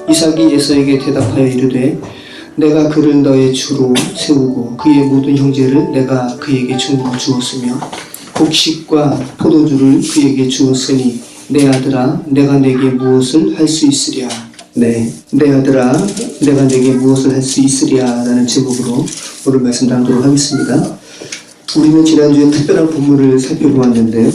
이삭이 에서에게 대답하여 이르되 내가 그를 너의 주로 세우고 그의 모든 형제를 내가 그에게 증거로 주었으며 곡식과 포도주를 그에게 주었으니 내 아들아 내가 내게 무엇을 할 수 있으랴. 네, 내 아들아 내가 내게 무엇을 할 수 있으랴 라는 제목으로 오늘 말씀 나누도록 하겠습니다. 우리는 지난주에 특별한 본문을 살펴보았는데요.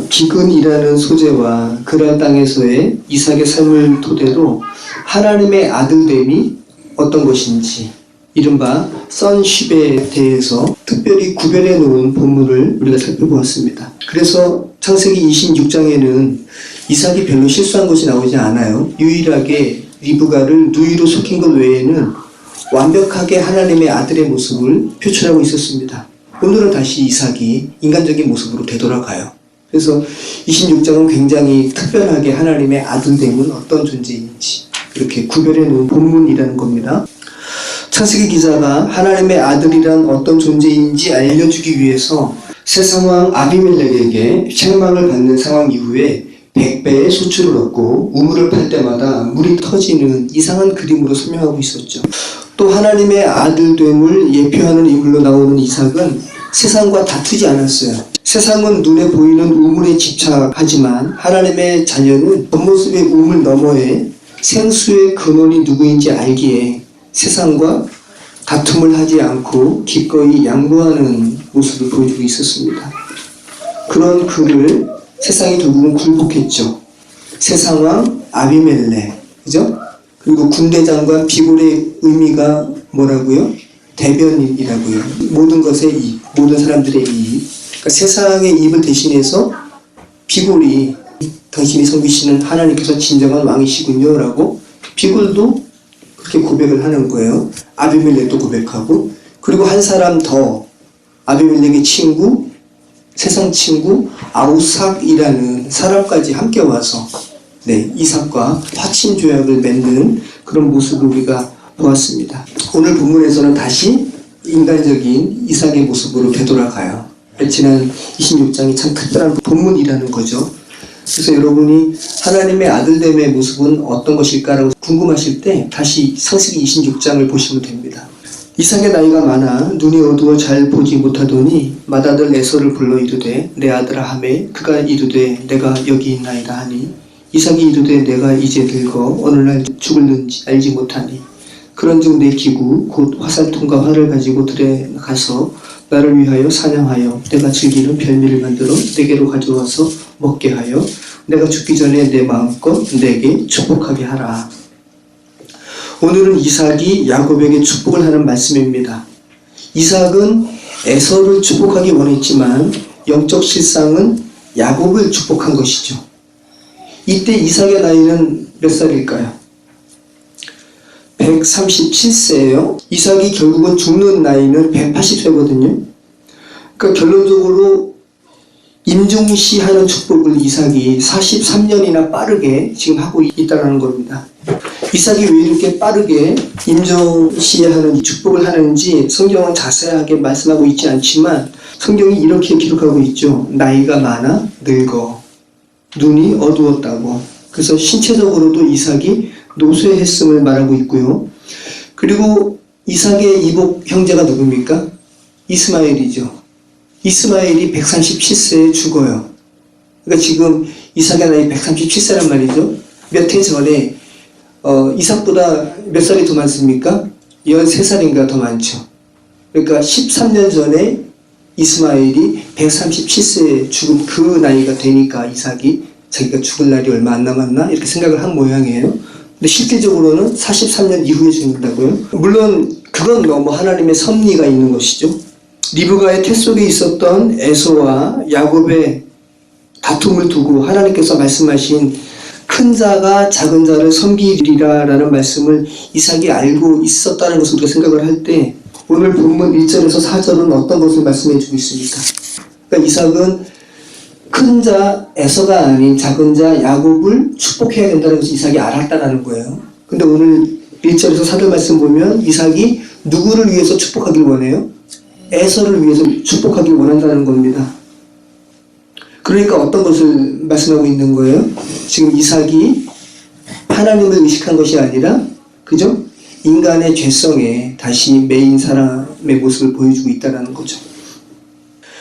기근이라는 소재와 그랄 땅에서의 이삭의 삶을 토대로 하나님의 아들됨이 어떤 것인지 이른바 sonship에 대해서 특별히 구별해 놓은 본문을 우리가 살펴보았습니다. 그래서 창세기 26장에는 이삭이 별로 실수한 것이 나오지 않아요. 유일하게 리브가를 누이로 속인 것 외에는 완벽하게 하나님의 아들의 모습을 표출하고 있었습니다. 오늘은 다시 이삭이 인간적인 모습으로 되돌아가요. 그래서 26장은 굉장히 특별하게 하나님의 아들됨은 어떤 존재인지 이렇게 구별해 놓은 본문이라는 겁니다. 창세기 기자가 하나님의 아들이란 어떤 존재인지 알려주기 위해서 세상왕 아비멜렉에게 책망을 받는 상황 이후에 100배의 소출을 얻고 우물을 팔 때마다 물이 터지는 이상한 그림으로 설명하고 있었죠. 또 하나님의 아들됨을 예표하는 인물로 나오는 이삭은 세상과 다투지 않았어요. 세상은 눈에 보이는 우물에 집착하지만 하나님의 자녀는 겉모습의 우물 너머에 생수의 근원이 누구인지 알기에 세상과 다툼을 하지 않고 기꺼이 양보하는 모습을 보여주고 있었습니다. 그런 그를 세상이 결국은 굴복했죠. 세상왕 아비멜렉, 그죠? 그리고 군대장관 비골의 의미가 뭐라고요? 대변인이라고요. 모든 것의 이익, 모든 사람들의 이익. 그러니까 세상의 이익을 대신해서 비골이 당신이 섬기시는 하나님께서 진정한 왕이시군요 라고 비골도 그렇게 고백을 하는 거예요. 아비멜렉도 고백하고, 그리고 한 사람 더 아비멜렉의 친구, 세상 친구 아우삭이라는 사람까지 함께 와서 이삭과 화친 조약을 맺는 그런 모습을 우리가 보았습니다. 오늘 본문에서는 다시 인간적인 이삭의 모습으로 되돌아가요. 지난 26장이 참 특별한 본문이라는 거죠. 그래서 여러분이 하나님의 아들됨의 모습은 어떤 것일까라고 궁금하실 때 다시 창세기 26장을 보시면 됩니다. 이삭의 나이가 많아 눈이 어두워 잘 보지 못하더니 맏아들 에서를 불러 이르되 내 아들아 하매 그가 이르되 내가 여기 있나이다 하니 이삭이 이르되 내가 이제 늙어 어느 날 죽을는지 알지 못하니 그런즉 내 기구 곧 화살통과 활을 가지고 들에 가서 나를 위하여 사냥하여 내가 즐기는 별미를 만들어 내게로 가져와서 먹게 하여 내가 죽기 전에 내 마음껏 내게 축복하게 하라. 오늘은 이삭이 야곱에게 축복을 하는 말씀입니다. 이삭은 에서를 축복하기 원했지만 영적 실상은 야곱을 축복한 것이죠. 이때 이삭의 나이는 몇 살일까요? 137세예요. 이삭이 결국은 죽는 나이는 180세거든요. 그러니까 결론적으로 임종시하는 축복을 이삭이 43년이나 빠르게 지금 하고 있다는 겁니다. 이삭이 왜 이렇게 빠르게 임종시하는 축복을 하는지 성경은 자세하게 말씀하고 있지 않지만 성경이 이렇게 기록하고 있죠. 나이가 많아 늙어 눈이 어두웠다고. 그래서 신체적으로도 이삭이 노쇠했음을 말하고 있고요. 그리고 이삭의 이복 형제가 누굽니까? 이스마엘이죠. 이스마엘이 137세에 죽어요. 그러니까 지금 이삭의 나이 137세란 말이죠. 몇 해 전에 이삭보다 몇 살이 더 많습니까? 13살인가 더 많죠. 그러니까 13년 전에 이스마엘이 137세에 죽은 그 나이가 되니까 이삭이 자기가 죽을 날이 얼마 안 남았나 이렇게 생각을 한 모양이에요. 근데 실질적으로는 43년 이후에 죽는다고요. 물론 그건 너무 하나님의 섭리가 있는 것이죠. 리브가의 태 속에 있었던 에서와 야곱의 다툼을 두고 하나님께서 말씀하신 큰 자가 작은 자를 섬기리라 라는 말씀을 이삭이 알고 있었다는 것을 우리가 생각을 할 때 오늘 본문 1절에서 4절은 어떤 것을 말씀해 주고 있습니까? 그러니까 이삭은 큰 자 에서가 아닌 작은 자 야곱을 축복해야 된다는 것을 이삭이 알았다는 거예요. 근데 오늘 1절에서 4절 말씀 보면 이삭이 누구를 위해서 축복하길 원해요? 에서를 위해서 축복하길 원한다는 겁니다. 그러니까 어떤 것을 말씀하고 있는 거예요? 지금 이삭이 하나님을 의식한 것이 아니라, 그죠? 인간의 죄성에 다시 매인 사람의 모습을 보여주고 있다는 거죠.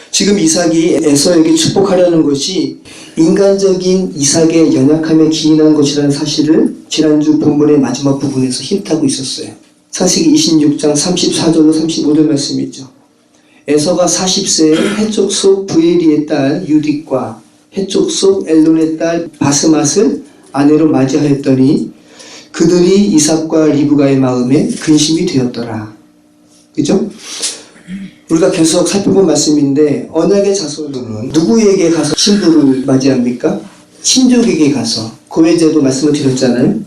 지금 이삭이 에서에게 축복하려는 것이 인간적인 이삭의 연약함에 기인한 것이라는 사실을 지난주 본문의 마지막 부분에서 힌트하고 있었어요. 창세기 26장 34절로 35절 말씀이죠. 에서가 40세에 해쪽 속 부에리의 딸 유딕과 해쪽 속 엘론의 딸 바스맛을 아내로 맞이하였더니 그들이 이삭과 리브가의 마음에 근심이 되었더라. 그죠? 우리가 계속 살펴본 말씀인데, 언약의 자손들은 누구에게 가서 신부를 맞이합니까? 친족에게 가서. 고해제도 말씀을 드렸잖아요.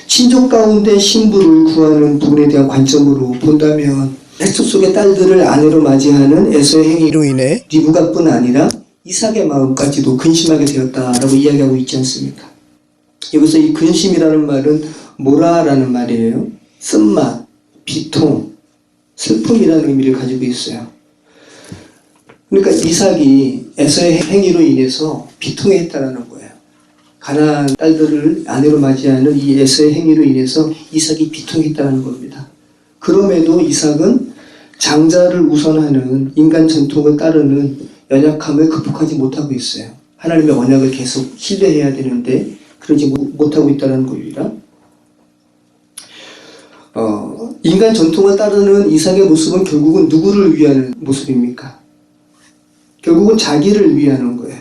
친족 가운데 신부를 구하는 부분에 대한 관점으로 본다면, 해쪽 속의 딸들을 아내로 맞이하는 에서의 행위로 인해 리브가뿐 아니라 이삭의 마음까지도 근심하게 되었다라고 이야기하고 있지 않습니까? 여기서 이 근심이라는 말은 모라라는 말이에요. 쓴맛, 비통, 슬픔이라는 의미를 가지고 있어요. 그러니까 이삭이 에서의 행위로 인해서 비통해했다는 거예요. 가나안 딸들을 아내로 맞이하는 이 에서의 행위로 인해서 이삭이 비통했다는 겁니다. 그럼에도 이삭은 장자를 우선하는 인간 전통을 따르는 연약함을 극복하지 못하고 있어요. 하나님의 언약을 계속 신뢰해야 되는데 그러지 못하고 있다는 겁니다. 인간 전통을 따르는 이삭의 모습은 결국은 누구를 위하는 모습입니까? 결국은 자기를 위하는 거예요.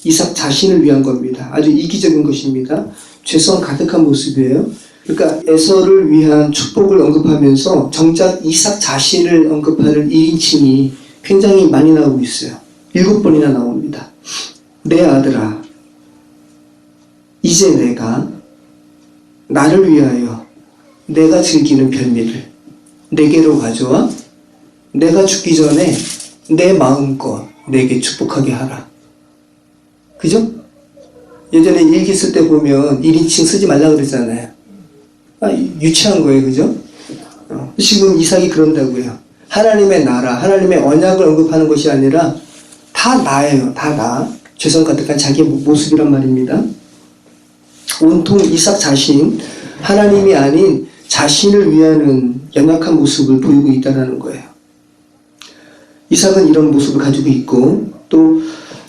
이삭 자신을 위한 겁니다. 아주 이기적인 것입니다. 죄성 가득한 모습이에요. 그러니까 에서를 위한 축복을 언급하면서 정작 이삭 자신을 언급하는 1인칭이 굉장히 많이 나오고 있어요. 7번이나 나옵니다. 내 아들아, 이제 내가 나를 위하여 내가 즐기는 별미를 내게로 가져와 내가 죽기 전에 내 마음껏 내게 축복하게 하라. 그죠? 예전에 일기 쓸 때 보면 1인칭 쓰지 말라 그랬잖아요. 유치한 거예요. 그죠? 지금 이삭이 그런다고요. 하나님의 나라, 하나님의 언약을 언급하는 것이 아니라 다 나예요. 다 나. 죄성 가득한 자기 모습이란 말입니다. 온통 이삭 자신, 하나님이 아닌 자신을 위하는 연약한 모습을 보이고 있다는 거예요. 이삭은 이런 모습을 가지고 있고, 또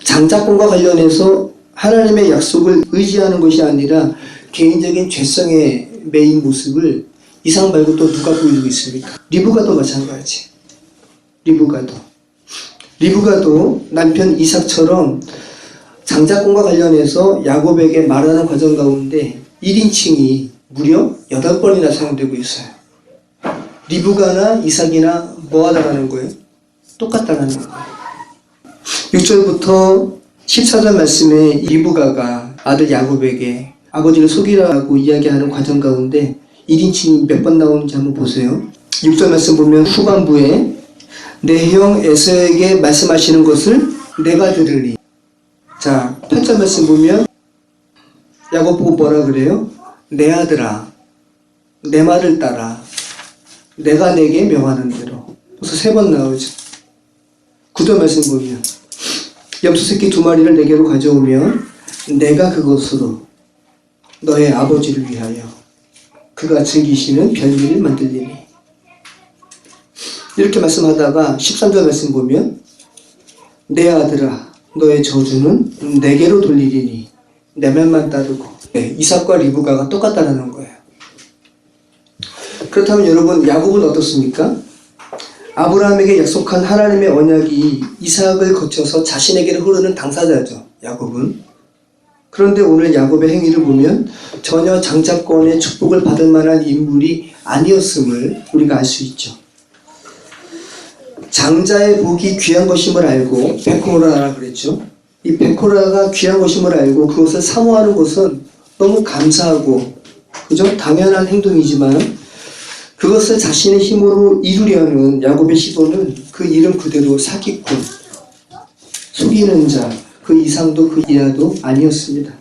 장자권과 관련해서 하나님의 약속을 의지하는 것이 아니라 개인적인 죄성의 메인 모습을 이삭 말고 또 누가 보여주고 있습니까? 리브가도 마찬가지. 리브가도 남편 이삭처럼 장자권과 관련해서 야곱에게 말하는 과정 가운데 1인칭이 무려 8번이나 사용되고 있어요. 리브가나 이삭이나 뭐 하다라는 거예요? 똑같다라는 거예요. 6절부터 14절 말씀에 리브가가 아들 야곱에게 아버지를 속이라고 이야기하는 과정 가운데 1인칭이 몇 번 나오는지 한번 보세요. 6절 말씀 보면 후반부에 내 형 에서에게 말씀하시는 것을 내가 들으리. 자, 8절 말씀 보면 야곱 보고 뭐라 그래요? 내 아들아, 내 말을 따라 내가 내게 명하는 대로. 그래서 3번 나오죠. 9절 말씀 보면 염소새끼 2마리를 내게로 가져오면 내가 그것으로 너의 아버지를 위하여 그가 즐기시는 별미를 만들리니. 이렇게 말씀하다가 13절 말씀 보면 내 아들아, 너의 저주는 내게로 돌리리니 내 말만 따르고. 이삭과 리브가가 똑같다는 거예요. 그렇다면 여러분, 야곱은 어떻습니까? 아브라함에게 약속한 하나님의 언약이 이삭을 거쳐서 자신에게로 흐르는 당사자죠. 야곱은. 그런데 오늘 야곱의 행위를 보면 전혀 장자권의 축복을 받을 만한 인물이 아니었음을 우리가 알 수 있죠. 장자의 복이 귀한 것임을 알고, 베코라라 그랬죠. 이 베코라가 귀한 것임을 알고 그것을 사모하는 것은 너무 감사하고, 그죠? 당연한 행동이지만 그것을 자신의 힘으로 이루려는 야곱의 시도는 그 이름 그대로 사기꾼, 속이는 자, 그 이상도 그 이하도 아니었습니다.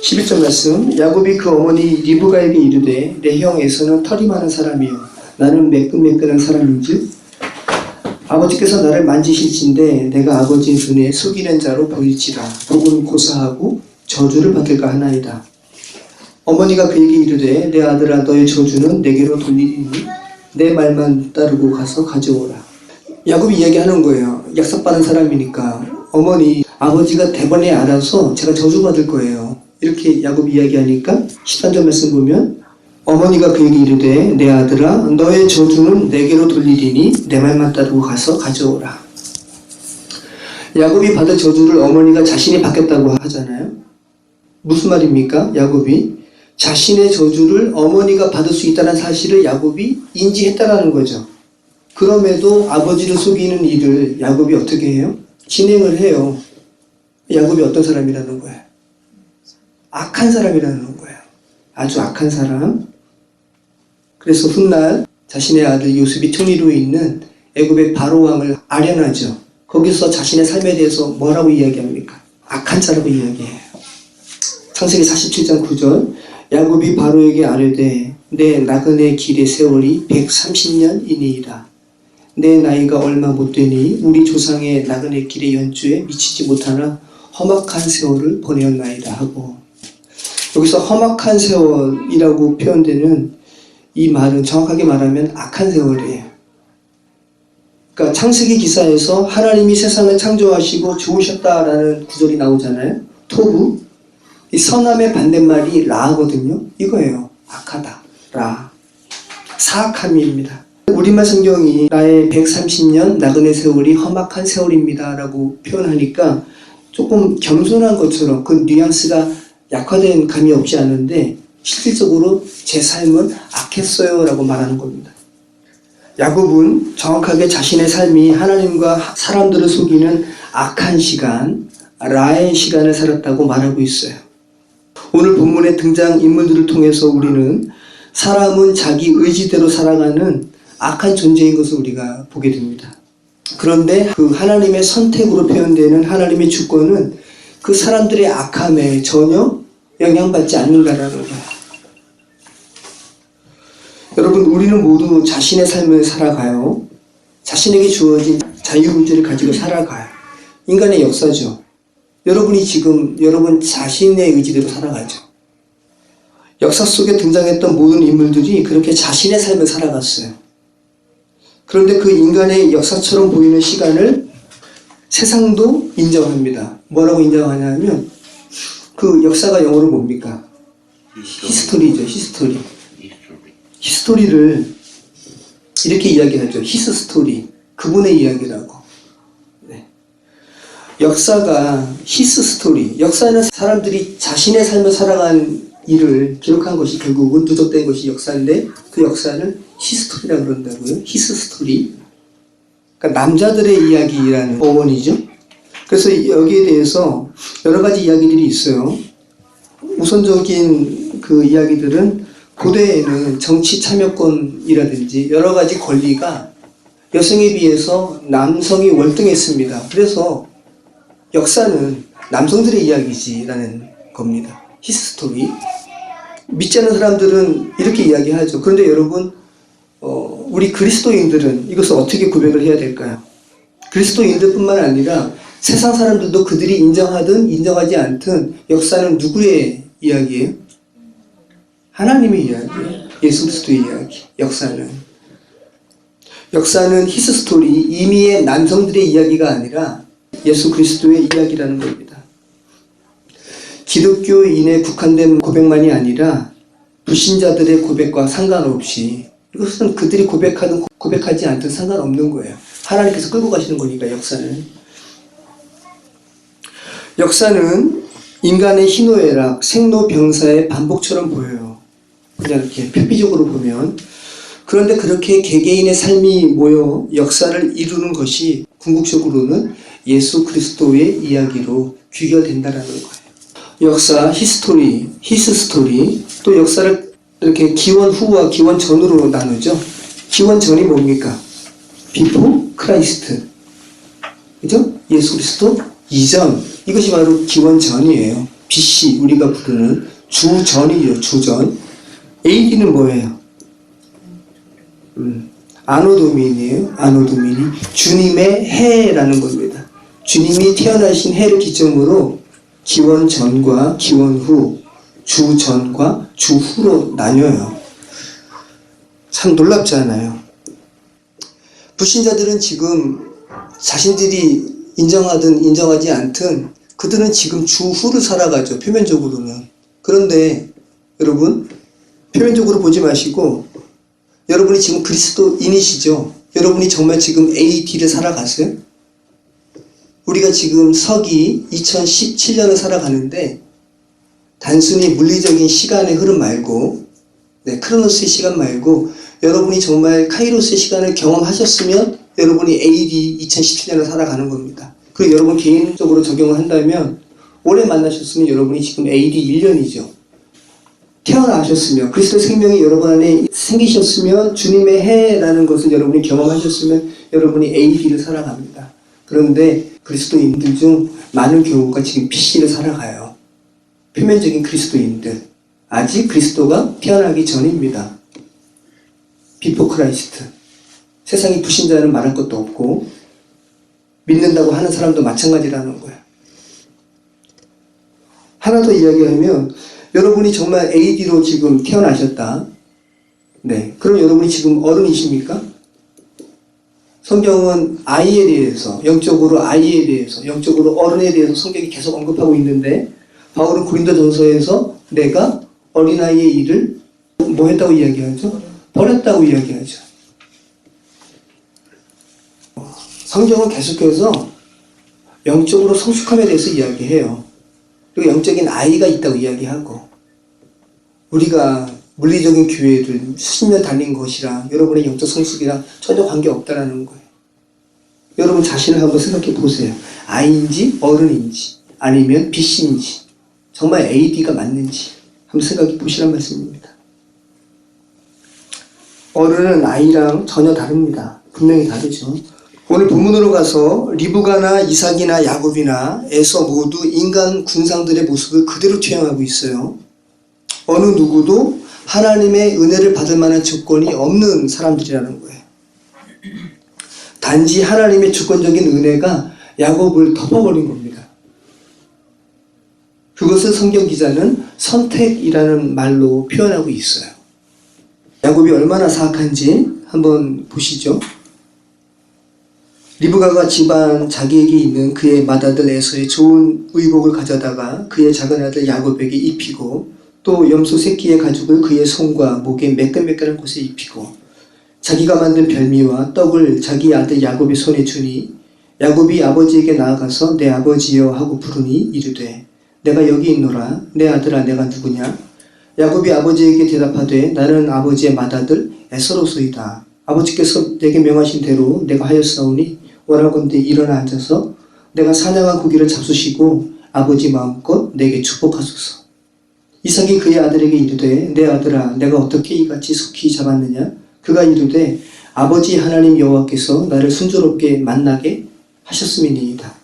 11절 말씀, 야곱이 그 어머니 리브가에게 이르되 내 형 에서는 털이 많은 사람이요 나는 매끈매끈한 사람인즉 아버지께서 나를 만지실진데 내가 아버지의 눈에 속이는 자로 보일지라 복은 고사하고 저주를 받을까 하나이다. 어머니가 그에게 이르되 내 아들아 너의 저주는 내게로 돌리리니 내 말만 따르고 가서 가져오라. 야곱이 이야기하는 거예요. 약속받은 사람이니까 어머니 아버지가 대번에 알아서 제가 저주받을 거예요. 이렇게 야곱이 이야기하니까 13절 말씀 보면 어머니가 그에게 이르되 내 아들아 너의 저주는 내게로 돌리리니 내 말만 따르고 가서 가져오라. 야곱이 받은 저주를 어머니가 자신이 받겠다고 하잖아요. 무슨 말입니까? 야곱이 자신의 저주를 어머니가 받을 수 있다는 사실을 야곱이 인지했다는 거죠. 그럼에도 아버지를 속이는 일을 야곱이 어떻게 해요? 진행을 해요. 야곱이 어떤 사람이라는 거예요? 악한 사람이라는 거예요. 아주 악한 사람. 그래서 훗날 자신의 아들 요셉이 총리로 있는 애굽의 바로 왕을 아련하죠. 거기서 자신의 삶에 대해서 뭐라고 이야기합니까? 악한 자라고 이야기해요. 창세기 47장 9절 야곱이 바로에게 아뢰되 내 나그네 길의 세월이 130년이니이다. 내 나이가 얼마 못 되니 우리 조상의 나그네 길의 연주에 미치지 못하나 험악한 세월을 보내었나이다 하고, 여기서 험악한 세월이라고 표현되는 이 말은 정확하게 말하면 악한 세월이에요. 그러니까 창세기 기사에서 하나님이 세상을 창조하시고 좋으셨다라는 구절이 나오잖아요. 토부. 이 선함의 반대말이 라거든요. 이거예요. 악하다. 라. 사악함입니다. 우리말 성경이 나의 130년 나그네 세월이 험악한 세월입니다 라고 표현하니까 조금 겸손한 것처럼 그 뉘앙스가 약화된 감이 없지 않은데 실질적으로 제 삶은 악했어요 라고 말하는 겁니다. 야곱은 정확하게 자신의 삶이 하나님과 사람들을 속이는 악한 시간, 라의 시간을 살았다고 말하고 있어요. 오늘 본문의 등장인물들을 통해서 우리는 사람은 자기 의지대로 살아가는 악한 존재인 것을 우리가 보게 됩니다. 그런데 그 하나님의 선택으로 표현되는 하나님의 주권은 그 사람들의 악함에 전혀 영향받지 않는다라는 거예요. 여러분, 우리는 모두 자신의 삶을 살아가요. 자신에게 주어진 자유의지를 가지고 살아가요. 인간의 역사죠. 여러분이 지금 여러분 자신의 의지대로 살아가죠. 역사 속에 등장했던 모든 인물들이 그렇게 자신의 삶을 살아갔어요. 그런데 그 인간의 역사처럼 보이는 시간을 세상도 인정합니다. 뭐라고 인정하냐면 그 역사가 영어로 뭡니까? 히스토리죠. 히스토리. 히스토리를 이렇게 이야기하죠. 히스 스토리. 그분의 이야기라고. 네. 역사가 히스 스토리. 역사는 사람들이 자신의 삶을 살아간 일을 기록한 것이 결국은 누적된 것이 역사인데 그 역사는 히스토리라고 그런다고요. 히스 스토리. 그러니까 남자들의 이야기라는 어원이죠. 그래서 여기에 대해서 여러 가지 이야기들이 있어요. 우선적인 그 이야기들은 고대에는 정치 참여권이라든지 여러 가지 권리가 여성에 비해서 남성이 월등했습니다. 그래서 역사는 남성들의 이야기지라는 겁니다. 히스토리. 믿지 않는 사람들은 이렇게 이야기하죠. 그런데 여러분, 우리 그리스도인들은 이것을 어떻게 구별을 해야 될까요? 그리스도인들뿐만 아니라 세상 사람들도 그들이 인정하든 인정하지 않든 역사는 누구의 이야기예요? 하나님의 이야기예요. 예수 그리스도의 이야기. 역사는 히스토리, 이미의 남성들의 이야기가 아니라 예수 그리스도의 이야기라는 겁니다. 기독교인에 국한된 고백만이 아니라 불신자들의 고백과 상관없이 이것은 그들이 고백하든 고백하지 않든 상관없는 거예요. 하나님께서 끌고 가시는 거니까 역사는 인간의 희노애락, 생로병사의 반복처럼 보여요. 그냥 이렇게 표피적으로 보면. 그런데 그렇게 개개인의 삶이 모여 역사를 이루는 것이 궁극적으로는 예수 그리스도의 이야기로 귀결된다라는 거예요. 역사, 히스토리, 히스스토리, 또 역사를 이렇게 기원 후와 기원 전으로 나누죠. 기원 전이 뭡니까? 비포 크라이스트. 그죠? 예수 그리스도 이전. 이것이 바로 기원 전이에요. BC, 우리가 부르는 주전이죠. 주전. AD는 뭐예요? 아노도민이에요. 아노도민이. 주님의 해라는 겁니다. 주님이 태어나신 해를 기점으로 기원 전과 기원 후 주 전과 주 후로 나뉘어요. 참 놀랍지 않아요? 불신자들은 지금 자신들이 인정하든 인정하지 않든 그들은 지금 주 후를 살아가죠. 표면적으로는. 그런데 여러분, 표면적으로 보지 마시고 여러분이 지금 그리스도인이시죠? 여러분이 정말 지금 AD를 살아가세요? 우리가 지금 서기 2017년을 살아가는데 단순히 물리적인 시간의 흐름 말고 크로노스의 시간 말고 여러분이 정말 카이로스의 시간을 경험하셨으면 여러분이 AD 2017년을 살아가는 겁니다. 그리고 여러분 개인적으로 적용을 한다면 올해 만나셨으면 여러분이 지금 AD 1년이죠. 태어나셨으면 그리스도 생명이 여러분 안에 생기셨으면 주님의 해라는 것을 여러분이 경험하셨으면 여러분이 AD를 살아갑니다. 그런데 그리스도인들 중 많은 경우가 지금 BC를 살아가요. 표면적인 그리스도인들. 아직 그리스도가 태어나기 전입니다. 비포 크라이스트. 세상이 불신자는 말할 것도 없고 믿는다고 하는 사람도 마찬가지라는 거예요. 하나 더 이야기하면 여러분이 정말 AD로 지금 태어나셨다. 그럼 여러분이 지금 어른이십니까? 성경은 아이에 대해서, 영적으로 아이에 대해서, 영적으로 어른에 대해서 성경이 계속 언급하고 있는데 바울은 고린도전서에서 내가 어린아이의 일을 뭐 했다고 이야기하죠? 버렸다고 이야기하죠. 성경은 계속해서 영적으로 성숙함에 대해서 이야기해요. 그리고 영적인 아이가 있다고 이야기하고 우리가 물리적인 교회를 수십 년 다닌 것이랑 여러분의 영적 성숙이랑 전혀 관계없다라는 거예요. 여러분 자신을 한번 생각해 보세요. 아이인지 어른인지 아니면 BC인지 정말 AD가 맞는지 한번 생각해 보시란 말씀입니다. 어른은 아이랑 전혀 다릅니다. 분명히 다르죠. 오늘 본문으로 가서 리브가나 이삭이나 야곱이나 에서 모두 인간 군상들의 모습을 그대로 투영하고 있어요. 어느 누구도 하나님의 은혜를 받을 만한 조건이 없는 사람들이라는 거예요. 단지 하나님의 주권적인 은혜가 야곱을 덮어버린 겁니다. 그것을 성경 기자는 선택이라는 말로 표현하고 있어요. 야곱이 얼마나 사악한지 한번 보시죠. 리브가가 집안 자기에게 있는 그의 맏아들 에서의 좋은 의복을 가져다가 그의 작은 아들 야곱에게 입히고 또 염소 새끼의 가죽을 그의 손과 목에 매끈매끈한 곳에 입히고 자기가 만든 별미와 떡을 자기 아들 야곱의 손에 주니 야곱이 아버지에게 나아가서 내 아버지여 하고 부르니 이르되 내가 여기 있노라. 내 아들아 내가 누구냐? 야곱이 아버지에게 대답하되 나는 아버지의 맏아들 에서로소이다. 아버지께서 내게 명하신 대로 내가 하였사오니 원하건대 일어나 앉아서 내가 사냥한 고기를 잡수시고 아버지 마음껏 내게 축복하소서. 이삭이 그의 아들에게 이르되 내 아들아 내가 어떻게 이같이 속히 잡았느냐? 그가 이르되 아버지 하나님 여호와께서 나를 순조롭게 만나게 하셨음이니이다.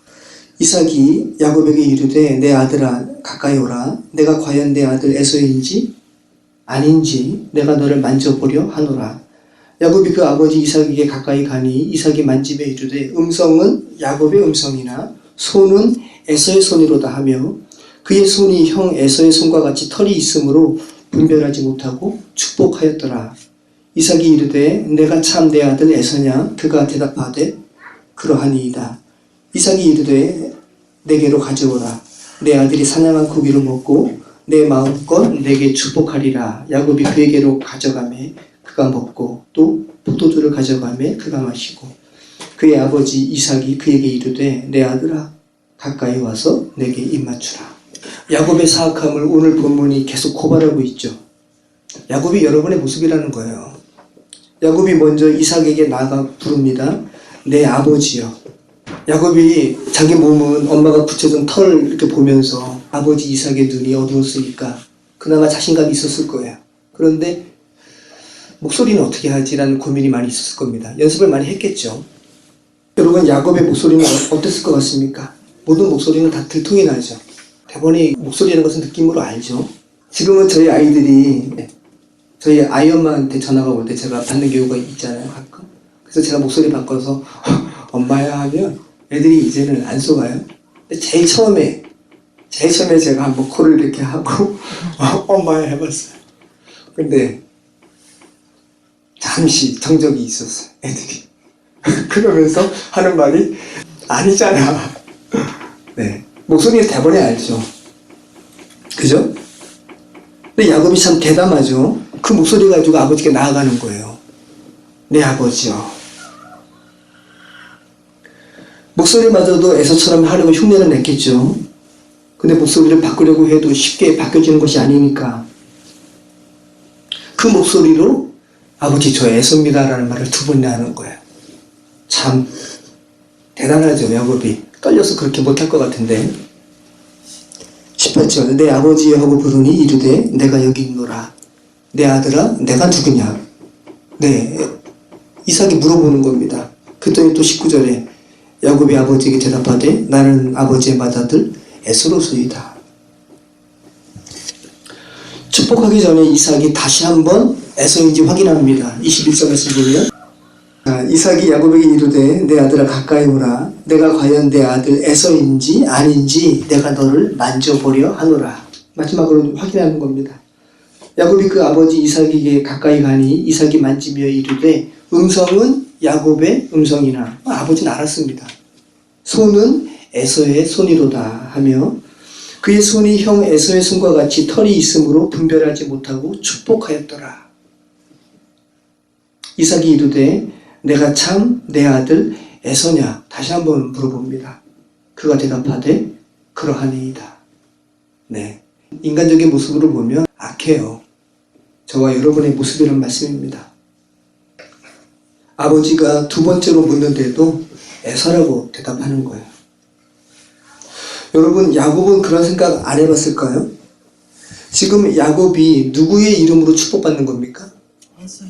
이삭이 야곱에게 이르되 내 아들아 가까이 오라. 내가 과연 내 아들 에서인지 아닌지 내가 너를 만져보려 하노라. 야곱이 그 아버지 이삭에게 가까이 가니 이삭이 만지며 이르되 음성은 야곱의 음성이나 손은 에서의 손이로다 하며 그의 손이 형 에서의 손과 같이 털이 있으므로 분별하지 못하고 축복하였더라. 이삭이 이르되 내가 참 내 아들 에서냐? 그가 대답하되 그러하니이다. 이삭이 이르되 내게로 가져오라. 내 아들이 사냥한 고기를 먹고 내 마음껏 내게 축복하리라. 야곱이 그에게로 가져가매 그가 먹고 또 포도주를 가져가매 그가 마시고 그의 아버지 이삭이 그에게 이르되 내 아들아 가까이 와서 내게 입맞추라. 야곱의 사악함을 오늘 본문이 계속 고발하고 있죠. 야곱이 여러분의 모습이라는 거예요. 야곱이 먼저 이삭에게 나아가 부릅니다. 내 아버지요. 야곱이 자기 몸은 엄마가 붙여준 털을 이렇게 보면서 아버지 이삭의 눈이 어두웠으니까 그나마 자신감이 있었을 거예요. 그런데 목소리는 어떻게 하지라는 고민이 많이 있었을 겁니다. 연습을 많이 했겠죠. 여러분 야곱의 목소리는 어땠을 것 같습니까? 모든 목소리는 다 들통이 나죠. 대번에 목소리라는 것은 느낌으로 알죠. 지금은 저희 아이들이 저희 아이 엄마한테 전화가 올 때 제가 받는 경우가 있잖아요. 가끔. 그래서 제가 목소리 바꿔서 엄마야 하면 애들이 이제는 안 속아요. 근데 제일 처음에 제일 처음에 제가 한번 코를 이렇게 하고 엄마 해봤어요. 근데 잠시 정적이 있었어요, 애들이. 그러면서 하는 말이 아니잖아. 네, 목소리 대본에 알죠. 그죠? 근데 야곱이 참 대담하죠. 그 목소리 가지고 아버지께 나아가는 거예요. 내 아버지요. 목소리마저도 에서처럼 하려고 흉내를 냈겠죠. 근데 목소리를 바꾸려고 해도 쉽게 바뀌어지는 것이 아니니까 그 목소리로 아버지 저 에서입니다라는 말을 2번이나 하는 거예요. 참 대단하죠. 야곱이 떨려서 그렇게 못할 것 같은데. 18절 내 아버지여 하고 부르니 이르되 내가 여기 있노라. 내 아들아 내가 누구냐. 네, 이삭이 물어보는 겁니다. 그랬더니 또 19절에 야곱이 아버지에게 대답하되 나는 아버지의 맏아들 에서로소이다. 축복하기 전에 이삭이 다시 한번 에서인지 확인합니다. 21절에서 보면 이삭이 야곱에게 이르되 내 아들아 가까이 오라. 내가 과연 내 아들 에서인지 아닌지 내가 너를 만져보려 하노라. 마지막으로 확인하는 겁니다. 야곱이 그 아버지 이삭에게 가까이 가니 이삭이 만지며 이르되 음성은 야곱의 음성이나 아버지는 알았습니다. 손은 에서의 손이로다 하며 그의 손이 형 에서의 손과 같이 털이 있으므로 분별하지 못하고 축복하였더라. 이삭이 이르되 내가 참 내 아들 에서냐? 다시 한번 물어봅니다. 그가 대답하되 그러하니이다. 네, 인간적인 모습으로 보면 악해요. 저와 여러분의 모습이란 말씀입니다. 아버지가 2번째로 묻는데도 에서라고 대답하는 거예요. 여러분, 야곱은 그런 생각 안 해봤을까요? 지금 야곱이 누구의 이름으로 축복받는 겁니까?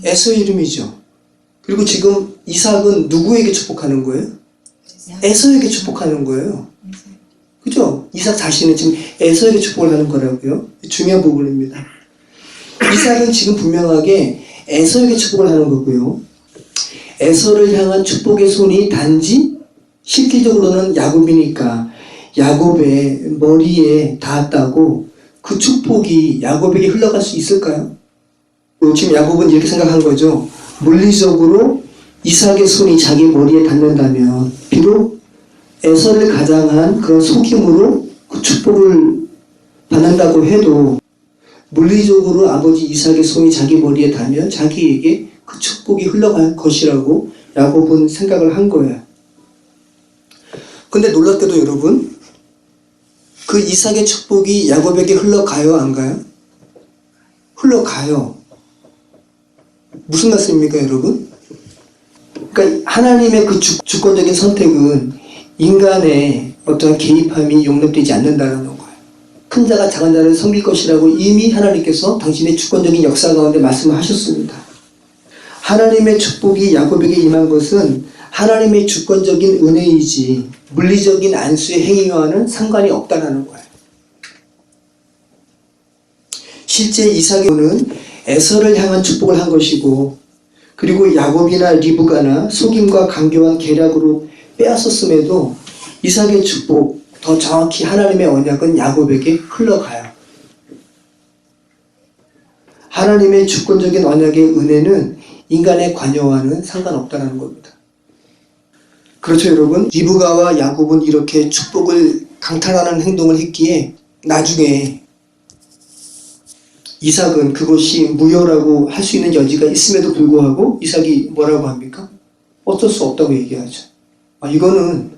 에서의 이름이죠. 그리고 지금 이삭은 누구에게 축복하는 거예요? 에서에게 축복하는 거예요. 그죠? 이삭 자신은 지금 에서에게 축복을 하는 거라고요. 중요한 부분입니다. 이삭은 지금 분명하게 에서에게 축복을 하는 거고요. 에서를 향한 축복의 손이 단지 실질적으로는 야곱이니까 야곱의 머리에 닿았다고 그 축복이 야곱에게 흘러갈 수 있을까요? 지금 야곱은 이렇게 생각한 거죠. 물리적으로 이삭의 손이 자기 머리에 닿는다면 비록 에서를 가장한 그런 속임으로 그 축복을 받는다고 해도 물리적으로 아버지 이삭의 손이 자기 머리에 닿으면 자기에게 그 축복이 흘러갈 것이라고 야곱은 생각을 한 거예요. 근데 놀랍게도 여러분, 그 이삭의 축복이 야곱에게 흘러가요, 안 가요? 흘러가요. 무슨 말씀입니까, 여러분? 그러니까 하나님의 그 주권적인 선택은 인간의 어떠한 개입함이 용납되지 않는다는 거예요. 큰 자가 작은 자를 섬길 것이라고 이미 하나님께서 당신의 주권적인 역사 가운데 말씀을 하셨습니다. 하나님의 축복이 야곱에게 임한 것은 하나님의 주권적인 은혜이지 물리적인 안수의 행위와는 상관이 없다는 거예요. 실제 이삭은 에서를 향한 축복을 한 것이고, 그리고 야곱이나 리브가나 속임과 강교한 계략으로 빼앗았음에도 이삭의 축복, 더 정확히 하나님의 언약은 야곱에게 흘러가요. 하나님의 주권적인 언약의 은혜는 인간의 관여와는 상관없다는 겁니다. 그렇죠, 여러분? 리브가와 야곱은 이렇게 축복을 강탈하는 행동을 했기에 나중에 이삭은 그것이 무효라고 할 수 있는 여지가 있음에도 불구하고 이삭이 뭐라고 합니까? 어쩔 수 없다고 얘기하죠. 이거는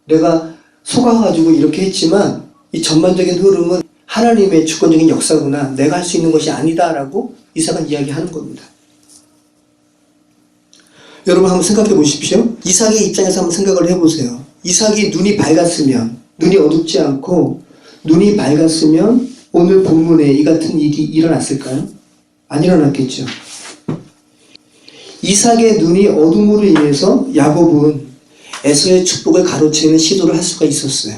내가 속아가지고 이렇게 했지만 이 전반적인 흐름은 하나님의 주권적인 역사구나. 내가 할 수 있는 것이 아니다라고 이삭은 이야기하는 겁니다. 여러분 한번 생각해 보십시오. 이삭의 입장에서 한번 생각을 해보세요. 이삭이 눈이 밝았으면, 눈이 어둡지 않고 눈이 밝았으면 오늘 본문에 이 같은 일이 일어났을까요? 안 일어났겠죠. 이삭의 눈이 어둠으로 인해서 야곱은 에서의 축복을 가로채는 시도를 할 수가 있었어요.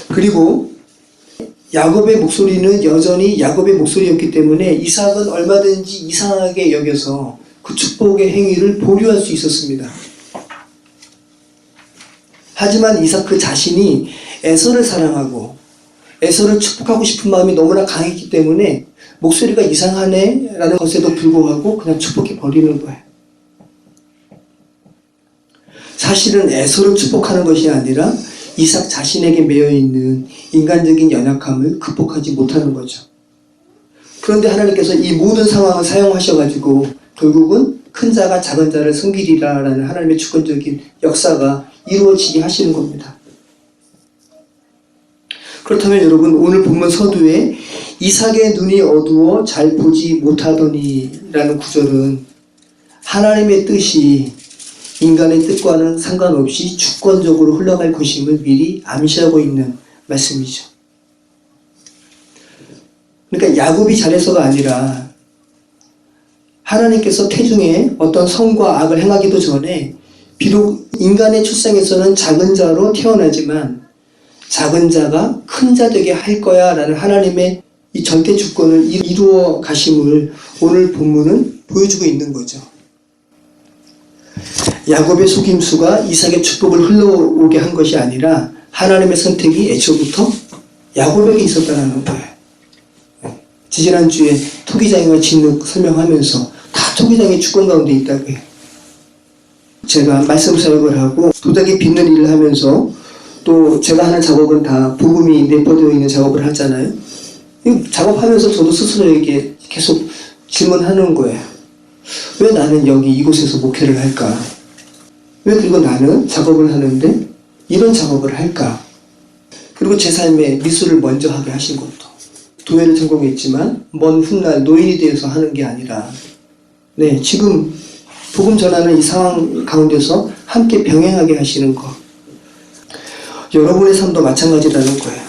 그리고 야곱의 목소리는 여전히 야곱의 목소리였기 때문에 이삭은 얼마든지 이상하게 여겨서 그 축복의 행위를 보류할 수 있었습니다. 하지만 이삭 그 자신이 에서를 사랑하고 에서를 축복하고 싶은 마음이 너무나 강했기 때문에 목소리가 이상하네 라는 것에도 불구하고 그냥 축복해 버리는 거예요. 사실은 에서를 축복하는 것이 아니라 이삭 자신에게 매여있는 인간적인 연약함을 극복하지 못하는 거죠. 그런데 하나님께서 이 모든 상황을 사용하셔가지고 결국은 큰 자가 작은 자를 섬기리라 라는 하나님의 주권적인 역사가 이루어지게 하시는 겁니다. 그렇다면 여러분, 오늘 본문 서두에 이삭의 눈이 어두워 잘 보지 못하더니 라는 구절은 하나님의 뜻이 인간의 뜻과는 상관없이 주권적으로 흘러갈 것임을 미리 암시하고 있는 말씀이죠. 그러니까 야곱이 잘해서가 아니라 하나님께서 태중에 어떤 선과 악을 행하기도 전에 비록 인간의 출생에서는 작은 자로 태어나지만 작은 자가 큰 자 되게 할 거야 라는 하나님의 이 절대 주권을 이루어 가심을 오늘 본문은 보여주고 있는 거죠. 야곱의 속임수가 이삭의 축복을 흘러오게 한 것이 아니라 하나님의 선택이 애초부터 야곱에게 있었다는 거예요. 지지난주에 토기장이와 진흙 설명하면서 다 토기장의 주권 가운데 있다고 해요. 제가 말씀 사역을 하고 도자기 빚는 일을 하면서 또 제가 하는 작업은 다 복음이 내포되어 있는 작업을 하잖아요. 작업하면서 저도 스스로에게 계속 질문하는 거예요. 왜 나는 여기 이곳에서 목회를 할까? 왜 그리고 나는 작업을 하는데 이런 작업을 할까? 그리고 제 삶에 미술을 먼저 하게 하신 것도 도예를 전공했지만 먼 훗날 노인이 되어서 하는 게 아니라 지금 복음 전하는 이 상황 가운데서 함께 병행하게 하시는 것. 여러분의 삶도 마찬가지라는 거예요.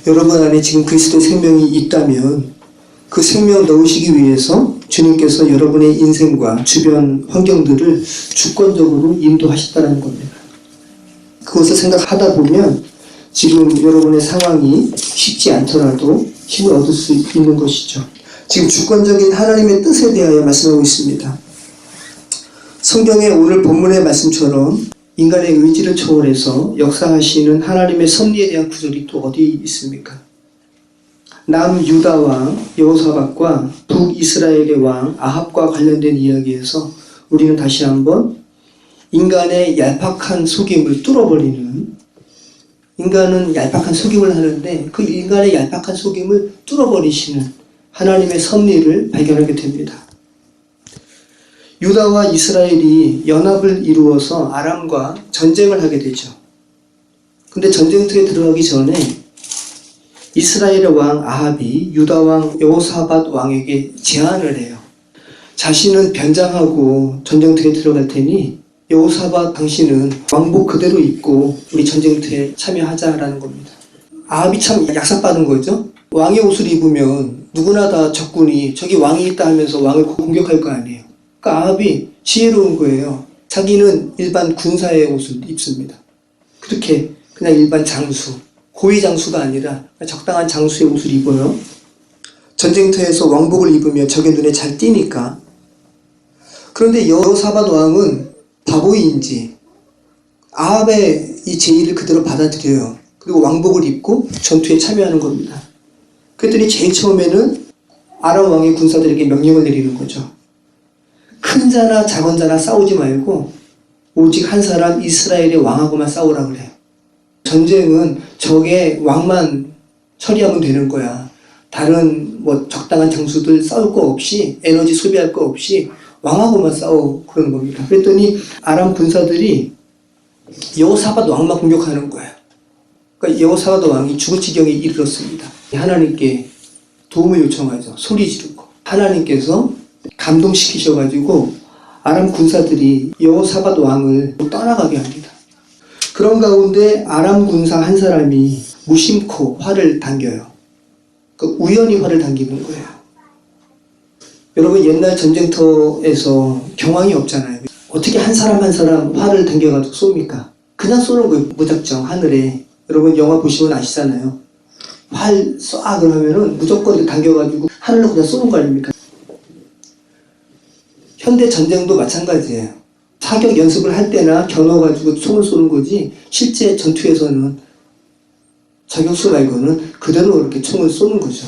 여러분 안에 지금 그리스도의 생명이 있다면 그 생명을 넣으시기 위해서 주님께서 여러분의 인생과 주변 환경들을 주권적으로 인도하셨다는 겁니다. 그것을 생각하다 보면 지금 여러분의 상황이 쉽지 않더라도 힘을 얻을 수 있는 것이죠. 지금 주권적인 하나님의 뜻에 대하여 말씀하고 있습니다. 성경의 오늘 본문의 말씀처럼 인간의 의지를 초월해서 역사하시는 하나님의 섭리에 대한 구절이 또 어디 있습니까? 남유다 왕 여호사밧과 북이스라엘의 왕 아합과 관련된 이야기에서 우리는 다시 한번 인간의 얄팍한 속임을 뚫어버리는, 인간은 얄팍한 속임을 하는데 그 인간의 얄팍한 속임을 뚫어버리시는 하나님의 섭리를 발견하게 됩니다. 유다와 이스라엘이 연합을 이루어서 아람과 전쟁을 하게 되죠. 근데 전쟁터에 들어가기 전에 이스라엘의 왕 아합이 유다 왕 여호사밧 왕에게 제안을 해요. 자신은 변장하고 전쟁터에 들어갈 테니 여호사밧 당신은 왕복 그대로 입고 우리 전쟁터에 참여하자라는 겁니다. 아합이 참 약삭받은 거죠. 왕의 옷을 입으면 누구나 다 적군이 저기 왕이 있다 하면서 왕을 공격할 거 아니에요. 그러니까 아합이 지혜로운 거예요. 자기는 일반 군사의 옷을 입습니다. 그렇게 그냥 일반 장수, 고위 장수가 아니라 적당한 장수의 옷을 입어요. 전쟁터에서 왕복을 입으면 적의 눈에 잘 띄니까. 그런데 여호사밧 왕은 바보인지 아합의 이 제의를 그대로 받아들여요. 그리고 왕복을 입고 전투에 참여하는 겁니다. 그랬더니 제일 처음에는 아람 왕의 군사들에게 명령을 내리는 거죠. 큰 자나 작은 자나 싸우지 말고 오직 한 사람 이스라엘의 왕하고만 싸우라 그래요. 전쟁은 적의 왕만 처리하면 되는 거야. 다른 적당한 장수들 싸울 거 없이, 에너지 소비할 거 없이 왕하고만 싸워 그러는 겁니다. 그랬더니 아람 군사들이 여호사밧 왕만 공격하는 거예요. 그러니까 여호사밧 왕이 죽을 지경에 이르렀습니다. 하나님께 도움을 요청하죠. 소리 지르고. 하나님께서 감동시키셔가지고 아람 군사들이 여호사밧 왕을 떠나가게 합니다. 그런 가운데 아람 군사 한 사람이 무심코 활을 당겨요. 우연히 활을 당기는 거예요. 여러분, 옛날 전쟁터에서 경황이 없잖아요. 어떻게 한 사람 한 사람 활을 당겨가지고 쏩니까? 그냥 쏘는 거예요. 무작정 하늘에. 여러분 영화 보시면 아시잖아요. 활 쏴 그러면은 무조건 당겨가지고 하늘로 그냥 쏘는 거 아닙니까? 현대 전쟁도 마찬가지예요. 사격 연습을 할 때나 겨눠가지고 총을 쏘는 거지 실제 전투에서는 저격수 말고는 그대로 이렇게 총을 쏘는 거죠.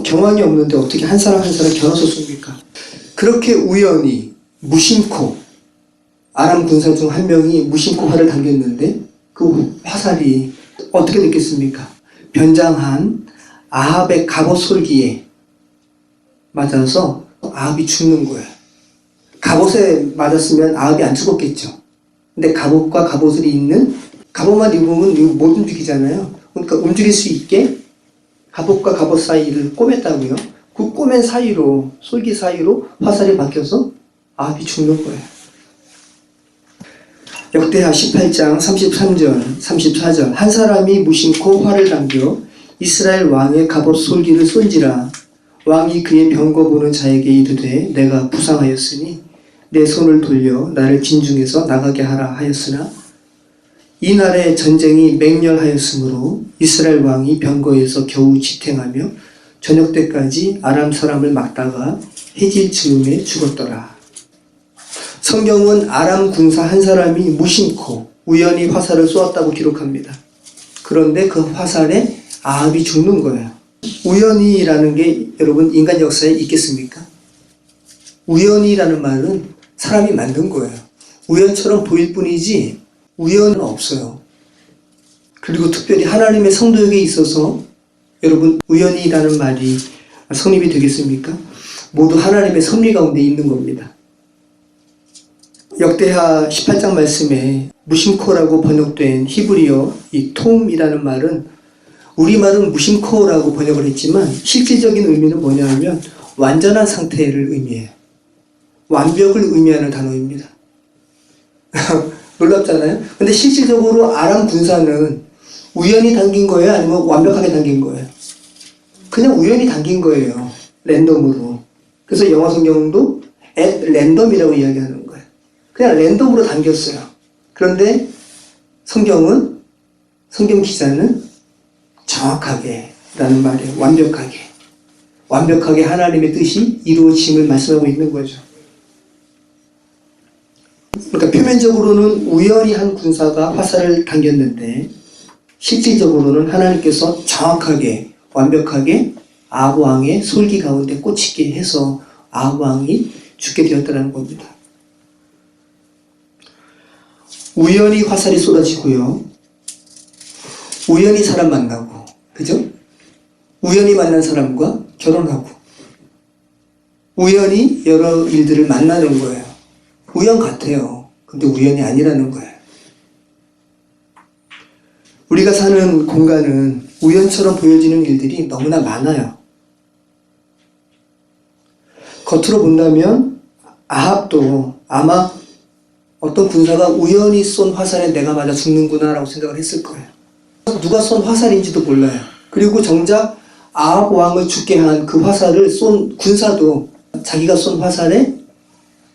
경황이 없는데 어떻게 한 사람 한 사람 겨눠서 쏩니까? 그렇게 우연히 무심코 아람 군사 중 한 명이 무심코 활을 당겼는데 그 화살이 어떻게 됐겠습니까? 변장한 아합의 갑옷 솔기에 맞아서 아합이 죽는 거예요. 갑옷에 맞았으면 아합이 안 죽었겠죠. 근데 갑옷과 갑옷을 입는, 갑옷만 입으면 못 움직이잖아요. 그러니까 움직일 수 있게 갑옷과 갑옷 사이를 꼬맸다고요. 그 꼬맨 사이로, 솔기 사이로 화살이 박혀서 아합이 죽는 거예요. 역대하 18장 33절, 34절. 한 사람이 무심코 활을 당겨 이스라엘 왕의 갑옷 솔기를 쏜지라. 왕이 그의 병거 보는 자에게 이르되 내가 부상하였으니 내 손을 돌려 나를 진중에서 나가게 하라 하였으나 이날에 전쟁이 맹렬하였으므로 이스라엘 왕이 병거에서 겨우 지탱하며 저녁 때까지 아람 사람을 막다가 해질 즈음에 죽었더라. 성경은 아람 군사 한 사람이 무심코 우연히 화살을 쏘았다고 기록합니다. 그런데 그 화살에 아합이 죽는 거예요. 우연히라는 게 여러분 인간 역사에 있겠습니까? 우연히라는 말은 사람이 만든 거예요. 우연처럼 보일 뿐이지 우연은 없어요. 그리고 특별히 하나님의 성도에게 있어서 여러분 우연히라는 말이 성립이 되겠습니까? 모두 하나님의 섭리 가운데 있는 겁니다. 역대하 18장 말씀에 무심코라고 번역된 히브리어 이 톰이라는 말은 우리말은 무심코라고 번역을 했지만 실질적인 의미는 뭐냐 하면 완전한 상태를 의미해요. 완벽을 의미하는 단어입니다. 놀랍잖아요? 근데 실질적으로 아람 군사는 우연히 당긴 거예요? 아니면 완벽하게 당긴 거예요? 그냥 우연히 당긴 거예요. 랜덤으로. 그래서 영어 성경도 at random이라고 이야기하는 거예요. 그냥 랜덤으로 당겼어요. 그런데 성경 기자는 정확하게 라는 말이에요. 완벽하게 하나님의 뜻이 이루어짐을 말씀하고 있는 거죠. 그러니까 표면적으로는 우연히 한 군사가 화살을 당겼는데 실질적으로는 하나님께서 정확하게 완벽하게 아합 왕의 솔기 가운데 꽂히게 해서 아합 왕이 죽게 되었다는 겁니다. 우연히 화살이 쏟아지고요. 우연히 사람 만나고, 그죠? 우연히 만난 사람과 결혼하고, 우연히 여러 일들을 만나는 거예요. 우연 같아요. 근데 우연이 아니라는 거예요. 우리가 사는 공간은 우연처럼 보여지는 일들이 너무나 많아요. 겉으로 본다면 아합도 아마 어떤 군사가 우연히 쏜 화살에 내가 맞아 죽는구나 라고 생각을 했을 거예요. 누가 쏜 화살인지도 몰라요. 그리고 정작 아합 왕을 죽게 한 그 화살을 쏜 군사도 자기가 쏜 화살에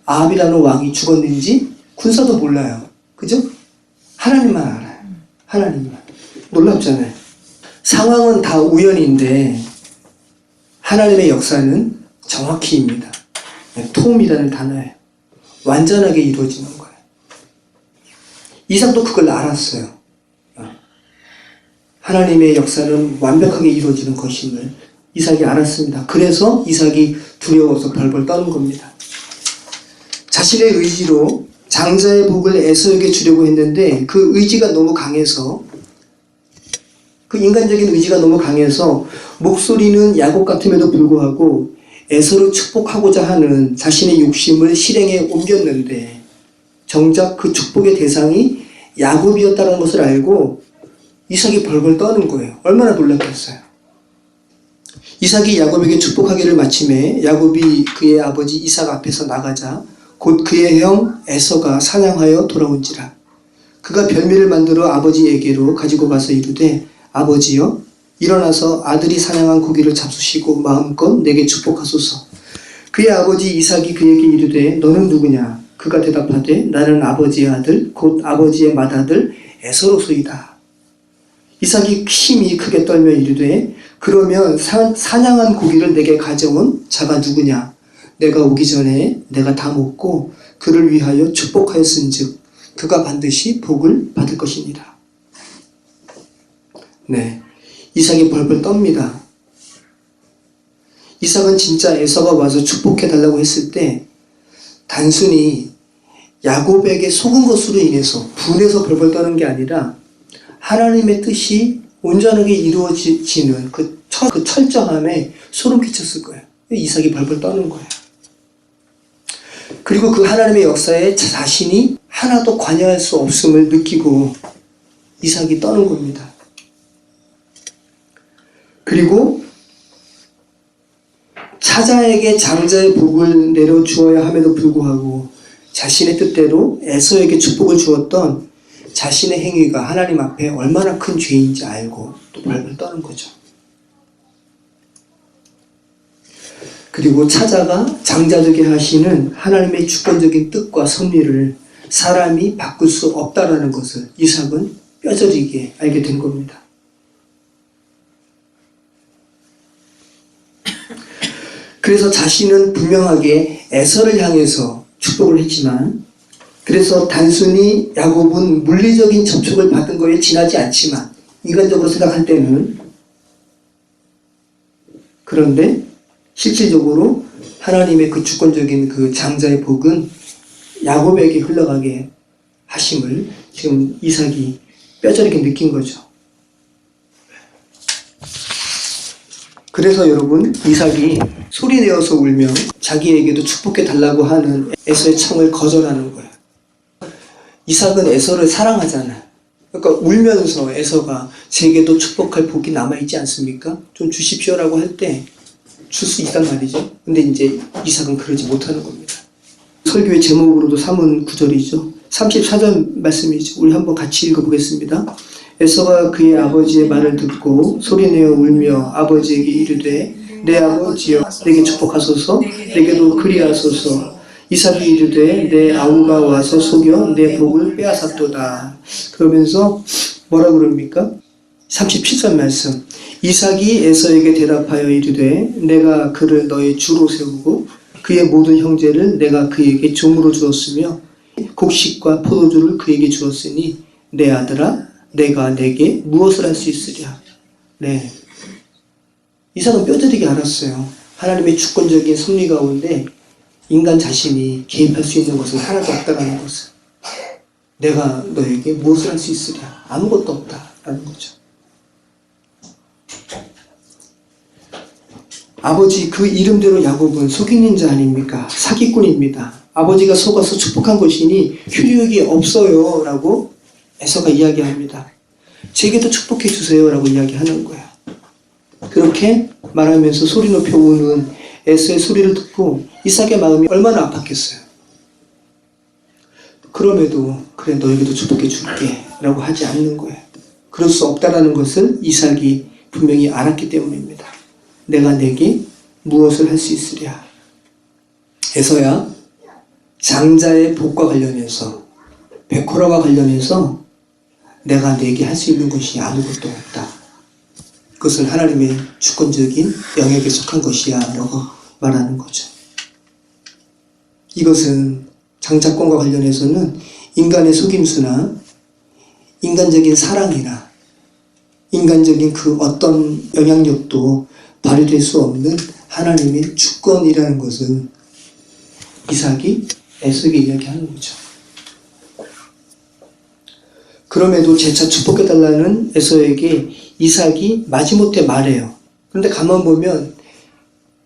아합이라는 왕이 죽었는지 군사도 몰라요. 그죠? 하나님만 알아요. 하나님만. 놀랍잖아요. 상황은 다 우연인데 하나님의 역사는 정확히입니다. 톰이라는 단어예요. 완전하게 이루어지는 거예요. 이삭도 그걸 알았어요. 하나님의 역사는 완벽하게 이루어지는 것임을 이삭이 알았습니다. 그래서 이삭이 두려워서 벌벌 떠는 겁니다. 자신의 의지로 장자의 복을 에서에게 주려고 했는데 그 의지가 너무 강해서 그 인간적인 의지가 너무 강해서 목소리는 야곱 같음에도 불구하고 에서를 축복하고자 하는 자신의 욕심을 실행에 옮겼는데 정작 그 축복의 대상이 야곱이었다는 것을 알고 이삭이 벌벌 떠는 거예요. 얼마나 놀랐겠어요. 이삭이 야곱에게 축복하기를 마침에 야곱이 그의 아버지 이삭 앞에서 나가자 곧 그의 형 에서가 사냥하여 돌아온지라. 그가 별미를 만들어 아버지에게로 가지고 가서 이르되 아버지여 일어나서 아들이 사냥한 고기를 잡수시고 마음껏 내게 축복하소서. 그의 아버지 이삭이 그에게 이르되 너는 누구냐? 그가 대답하되 나는 아버지의 아들 곧 아버지의 맏아들 에서로소이다. 이삭이 힘이 크게 떨며 이르되 그러면 사냥한 고기를 내게 가져온 자가 누구냐? 내가 오기 전에 내가 다 먹고 그를 위하여 축복하였은즉 그가 반드시 복을 받을 것이니라. 네, 이삭이 벌벌 떱니다. 이삭은 진짜 에서가 와서 축복해달라고 했을 때 단순히 야곱에게 속은 것으로 인해서 분해서 벌벌 떠는 게 아니라 하나님의 뜻이 온전하게 이루어지는 그 철저함에 소름 끼쳤을 거예요. 이삭이 벌벌 떠는 거예요. 그리고 그 하나님의 역사에 자신이 하나도 관여할 수 없음을 느끼고 이삭이 떠는 겁니다. 그리고 차자에게 장자의 복을 내려주어야 함에도 불구하고 자신의 뜻대로 에서에게 축복을 주었던 자신의 행위가 하나님 앞에 얼마나 큰 죄인지 알고 또 벌벌 떠는 거죠. 그리고 차자가 장자 되게 하시는 하나님의 주권적인 뜻과 섭리를 사람이 바꿀 수 없다라는 것을 이삭은 뼈저리게 알게 된 겁니다. 그래서 자신은 분명하게 에서를 향해서 축복을 했지만, 그래서 단순히 야곱은 물리적인 접촉을 받은 거에 지나지 않지만 인간적으로 생각할 때는, 그런데 실질적으로 하나님의 그 주권적인 그 장자의 복은 야곱에게 흘러가게 하심을 지금 이삭이 뼈저리게 느낀 거죠. 그래서 여러분, 이삭이 소리내어서 울며 자기에게도 축복해 달라고 하는 에서의 청을 거절하는 거예요. 이삭은 에서를 사랑하잖아요. 그러니까 울면서 에서가 제게도 축복할 복이 남아있지 않습니까? 좀 주십시오라고 할 때 줄 수 있단 말이죠. 근데 이제 이삭은 그러지 못하는 겁니다. 설교의 제목으로도 삼은 구절이죠. 34절 말씀이죠. 우리 한번 같이 읽어보겠습니다. 에서가 그의 아버지의 말을 듣고 소리내어 울며 아버지에게 이르되 내 아버지여 내게 축복하소서, 내게도 그리하소서. 이삭이 이르되 내 아우가 와서 속여 내 복을 빼앗았도다. 그러면서 뭐라 그럽니까? 37절 말씀. 이삭이 에서에게 대답하여 이르되 내가 그를 너의 주로 세우고 그의 모든 형제를 내가 그에게 종으로 주었으며 곡식과 포도주를 그에게 주었으니 내 아들아 내가 내게 무엇을 할 수 있으랴. 네, 이삭은 뼈저리게 알았어요. 하나님의 주권적인 섭리 가운데 인간 자신이 개입할 수 있는 것은 하나도 없다라는 것을. 내가 너에게 무엇을 할 수 있으랴. 아무것도 없다라는 거죠. 아버지 그 이름대로 야곱은 속이는 자 아닙니까? 사기꾼입니다. 아버지가 속아서 축복한 것이니 효력이 없어요 라고 에서가 이야기합니다. 제게도 축복해 주세요 라고 이야기하는 거예요. 그렇게 말하면서 소리 높여 우는 에서의 소리를 듣고 이삭의 마음이 얼마나 아팠겠어요. 그럼에도 그래 너에게도 축복해 줄게 라고 하지 않는 거예요. 그럴 수 없다라는 것을 이삭이 분명히 알았기 때문입니다. 내가 내게 무엇을 할 수 있으랴. 에서야 장자의 복과 관련해서, 베코라와 관련해서 내가 내게 할 수 있는 것이 아무것도 없다. 그것은 하나님의 주권적인 영역에 속한 것이야 라고 말하는 거죠. 이것은 장자권과 관련해서는 인간의 속임수나 인간적인 사랑이나 인간적인 그 어떤 영향력도 발휘될 수 없는 하나님의 주권이라는 것을 이삭이 에서에게 이야기하는 거죠. 그럼에도 재차 축복해달라는 에서에게 이삭이 마지못해 말해요. 그런데 가만 보면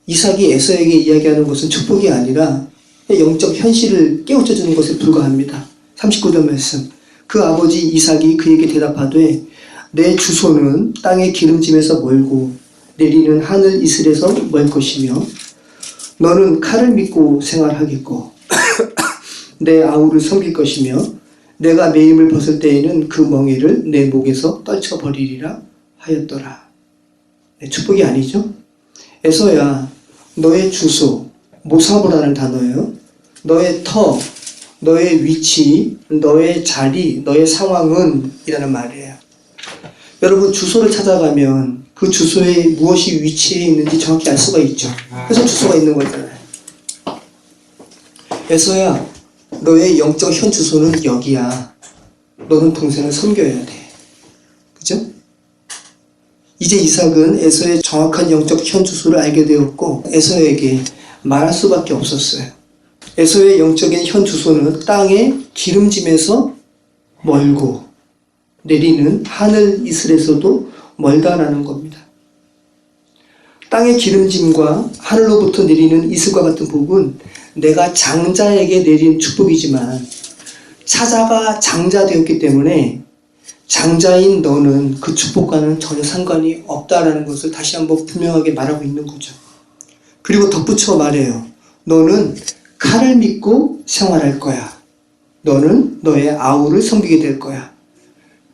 이삭이 에서에게 이야기하는 것은 축복이 아니라 영적 현실을 깨우쳐주는 것에 불과합니다. 39절 말씀. 그 아버지 이삭이 그에게 대답하되 내 주소는 땅의 기름짐에서 멀고 내리는 하늘 이슬에서 멀 것이며 너는 칼을 믿고 생활하겠고 내 아우를 섬길 것이며 내가 내 힘을 벗을 때에는 그 멍에를 내 목에서 떨쳐버리리라 하였더라. 네, 축복이 아니죠? 에서야 너의 주소, 모사보라는 단어예요. 너의 터, 너의 위치, 너의 자리, 너의 상황은 이라는 말이에요. 여러분 주소를 찾아가면 그 주소에 무엇이 위치해 있는지 정확히 알 수가 있죠. 그래서 주소가 있는 거잖아요. 에서야 너의 영적 현 주소는 여기야. 너는 동생을 섬겨야 돼. 그죠? 이제 이삭은 에서의 정확한 영적 현 주소를 알게 되었고 에서에게 말할 수밖에 없었어요. 에서의 영적인 현 주소는 땅의 기름짐에서 멀고 내리는 하늘 이슬에서도 멀다라는 겁니다. 땅의 기름짐과 하늘로부터 내리는 이슬과 같은 복은 내가 장자에게 내린 축복이지만 차자가 장자되었기 때문에 장자인 너는 그 축복과는 전혀 상관이 없다라는 것을 다시 한번 분명하게 말하고 있는 거죠. 그리고 덧붙여 말해요. 너는 칼을 믿고 생활할 거야. 너는 너의 아우를 섬기게 될 거야.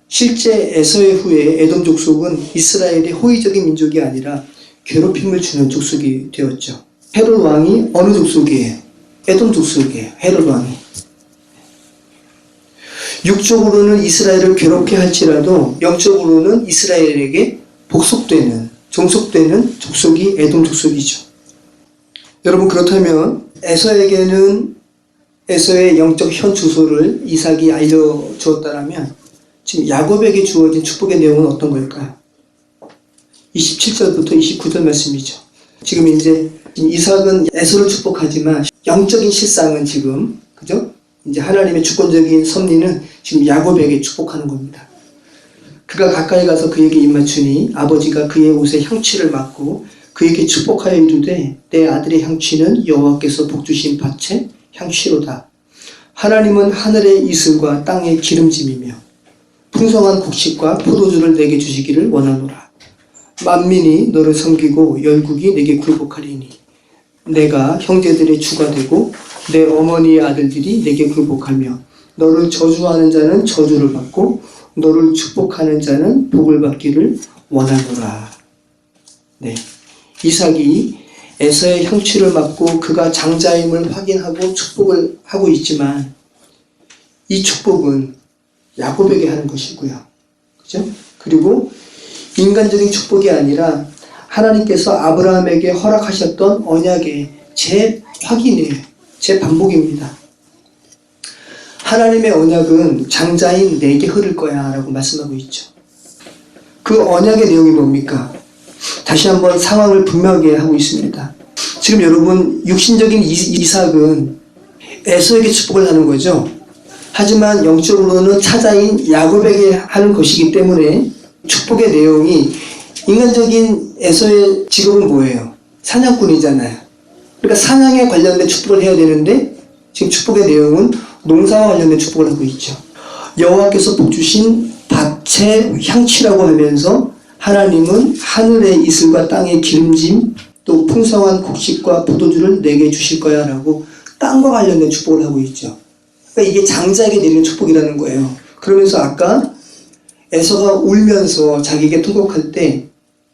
실제 에서의 후에 에돔 족속은 이스라엘의 호의적인 민족이 아니라 괴롭힘을 주는 족속이 되었죠. 헤롯 왕이 어느 족속이에요? 에돔 족속이에요. 헤롯 왕이. 육적으로는 이스라엘을 괴롭게 할지라도 영적으로는 이스라엘에게 복속되는, 종속되는 족속이 에돔 족속이죠. 여러분, 그렇다면 에서에게는 에서의 영적 현 주소를 이삭이 알려주었다면 지금 야곱에게 주어진 축복의 내용은 어떤 걸까요? 27절부터 29절 말씀이죠. 지금 이제 이삭은 에서를 축복하지만 영적인 실상은 지금, 그죠? 이제 하나님의 주권적인 섭리는 지금 야곱에게 축복하는 겁니다. 그가 가까이 가서 그에게 입맞추니 아버지가 그의 옷에 향취를 맡고 그에게 축복하여 이르되 내 아들의 향취는 여호와께서 복주신 밭의 향취로다. 하나님은 하늘의 이슬과 땅의 기름짐이며 풍성한 곡식과 포도주를 내게 주시기를 원하노라. 만민이 너를 섬기고 열국이 내게 굴복하리니 내가 형제들의 주가 되고 내 어머니의 아들들이 내게 굴복하며 너를 저주하는 자는 저주를 받고 너를 축복하는 자는 복을 받기를 원하노라. 네, 이삭이 에서의 향취를 맡고 그가 장자임을 확인하고 축복을 하고 있지만 이 축복은 야곱에게 하는 것이고요. 그죠? 그리고 인간적인 축복이 아니라 하나님께서 아브라함에게 허락하셨던 언약의 재확인이에요. 재반복입니다. 하나님의 언약은 장자인 내게 흐를 거야 라고 말씀하고 있죠. 그 언약의 내용이 뭡니까? 다시 한번 상황을 분명하게 하고 있습니다. 지금 여러분, 육신적인 이삭은 에서에게 축복을 하는 거죠. 하지만 영적으로는 차자인 야곱에게 하는 것이기 때문에 축복의 내용이, 인간적인 에서의 직업은 뭐예요? 사냥꾼이잖아요. 그러니까 사냥에 관련된 축복을 해야 되는데 지금 축복의 내용은 농사와 관련된 축복을 하고 있죠. 여호와께서 복주신 밭의 향취라고 하면서 하나님은 하늘의 이슬과 땅의 기름짐 또 풍성한 곡식과 포도주를 내게 주실 거야 라고 땅과 관련된 축복을 하고 있죠. 그러니까 이게 장자에게 내리는 축복이라는 거예요. 그러면서 아까 에서가 울면서 자기에게 통곡할 때